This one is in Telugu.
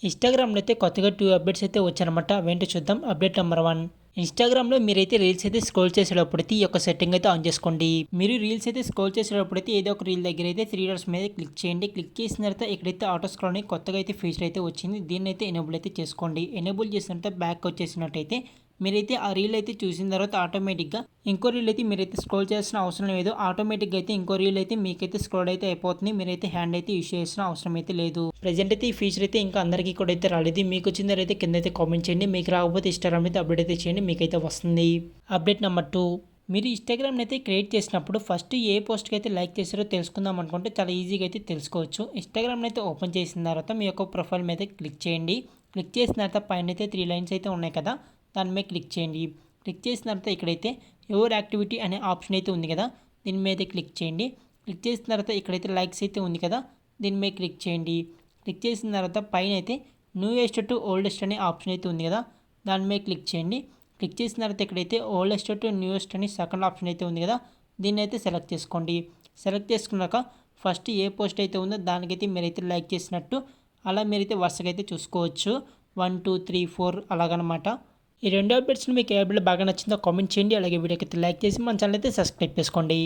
ఇన్‌స్టాగ్రామ్‌లో అయితే కొత్తగా 2 అప్డేట్స్ అయితే వచ్చాయన్నమాట. అవేంటో చూద్దాం. Update number 1. ఇన్‌స్టాగ్రామ్‌లో మీరైతే రీల్స్ అయితే స్క్రోల్ చేసేటప్పుడైతే ఈ యొక్క సెట్టింగ్ అయితే ఆన్ చేసుకోండి. మీరు రీల్స్ అయితే స్క్రోల్ చేసేటప్పుడైతే ఏదో ఒక రీల్ దగ్గర అయితే 3 డాట్స్ మీద క్లిక్ చేయండి. క్లిక్ చేసిన తర్వాత ఇక్కడైతే ఆటో స్క్రోల్ అని కొత్తగా అయితే ఫీచర్ అయితే వచ్చింది. దీన్నైతే ఎనేబుల్ అయితే చేసుకోండి. ఎనేబుల్ చేసిన తర్వాత బ్యాక్ వచ్చేసినట్టయితే మీరైతే ఆ రీల్ అయితే చూసిన తర్వాత ఆటోమేటిక్‌గా ఇంకో రీల్ అయితే మీరైతే స్క్రోల్ చేయాల్సిన అవసరం లేదు. ఆటోమేటిక్‌గా అయితే ఇంకో రీల్ అయితే మీకైతే స్క్రోల్ అయితే అయిపోతుంది. మీరైతే హ్యాండ్ అయితే యూజ్ చేయాల్సిన అవసరం అయితే లేదు. ప్రెజెంట్ అయితే ఈ ఫీచర్ అయితే ఇంకా అందరికీ కూడా అయితే రాలేదు. మీకు వచ్చిందైతే కింద అయితే కామెంట్ చేయండి. మీకు రాకపోతే ఇన్‌స్టాగ్రామ్ అయితే అప్డేట్ అయితే చేయండి. మీకైతే వస్తుంది. Update number 2. మీరు ఇన్‌స్టాగ్రామ్‌ని అయితే క్రియేట్ చేసినప్పుడు ఫస్ట్ ఏ పోస్ట్‌కి అయితే లైక్ చేశారో తెలుసుకుందాం అనుకుంటే చాలా ఈజీగా అయితే తెలుసుకోవచ్చు. ఇన్‌స్టాగ్రామ్‌ని అయితే ఓపెన్ చేసిన తర్వాత మీ యొక్క ప్రొఫైల్ మీద క్లిక్ చేయండి. క్లిక్ చేసిన తర్వాత పైన అయితే 3 లైన్స్ అయితే ఉన్నాయి కదా, దాని మీద క్లిక్ చేయండి. క్లిక్ చేసిన తర్వాత ఇక్కడైతే యువర్ యాక్టివిటీ అనే ఆప్షన్ అయితే ఉంది కదా, దీని మీద క్లిక్ చేయండి. క్లిక్ చేసిన తర్వాత ఇక్కడైతే లైక్స్ అయితే ఉంది కదా, దీని మీద క్లిక్ చేయండి. క్లిక్ చేసిన తర్వాత పైన అయితే న్యూయెస్ట్ టు ఓల్డెస్ట్ అనే ఆప్షన్ అయితే ఉంది కదా, దాని మీద క్లిక్ చేయండి. క్లిక్ చేసిన తర్వాత ఇక్కడైతే ఓల్డెస్ట్ టు న్యూయెస్ట్ అని సెకండ్ ఆప్షన్ అయితే ఉంది కదా, దీన్ని అయితే సెలెక్ట్ చేసుకోండి. సెలెక్ట్ చేసుకున్నాక ఫస్ట్ ఏ పోస్ట్ అయితే ఉందో దానికైతే మీరైతే లైక్ చేసినట్టు అలా మీరైతే వరుసగా అయితే చూసుకోవచ్చు. 1, 2, 3, 4 అలాగనమాట. ఈ 2 అప్డేట్స్‌ని మీకు ఏ అప్డేట్ బాగా నచ్చిందో కామెంట్ చేయండి. అలాగే వీడియోకి అయితే లైక్ చేసి మన ఛానల్ అయితే సబ్స్క్రైబ్ చేసుకోండి.